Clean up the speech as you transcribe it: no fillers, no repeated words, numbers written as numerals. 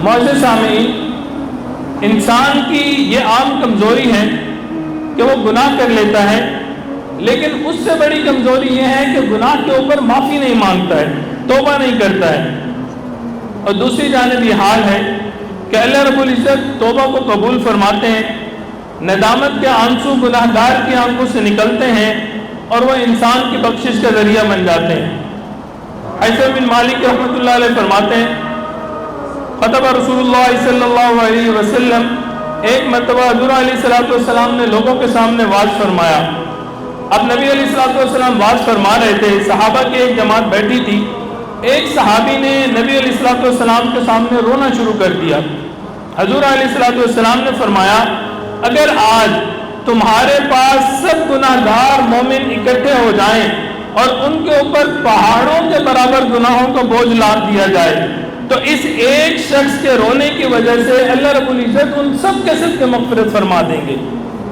معزز سامعین، انسان کی یہ عام کمزوری ہے کہ وہ گناہ کر لیتا ہے، لیکن اس سے بڑی کمزوری یہ ہے کہ گناہ کے اوپر معافی نہیں مانگتا ہے، توبہ نہیں کرتا ہے۔ اور دوسری جانب یہ حال ہے کہ اللہ رب العزت توبہ کو قبول فرماتے ہیں، ندامت کے آنسو گناہ گار کی آنکھوں سے نکلتے ہیں اور وہ انسان کی بخشش کا ذریعہ بن جاتے ہیں۔ عیسیٰ بن مالک رحمۃ اللہ علیہ فرماتے ہیں، خطب رسول اللہ صلی اللہ علیہ وسلم، ایک مرتبہ حضور علیہ السلام نے لوگوں کے سامنے واعظ فرمایا۔ اب نبی علیہ السلام واعظ فرما رہے تھے، صحابہ کی ایک جماعت بیٹھی تھی، ایک صحابی نے نبی علیہ السلام کے سامنے رونا شروع کر دیا۔ حضور علیہ السلام نے فرمایا، اگر آج تمہارے پاس سب گناہ گار مومن اکٹھے ہو جائیں اور ان کے اوپر پہاڑوں کے برابر گناہوں کا بوجھ لاد دیا جائے تو اس ایک شخص کے رونے کی وجہ سے اللہ رب العزت ان سب کے مغفرت فرما دیں گے۔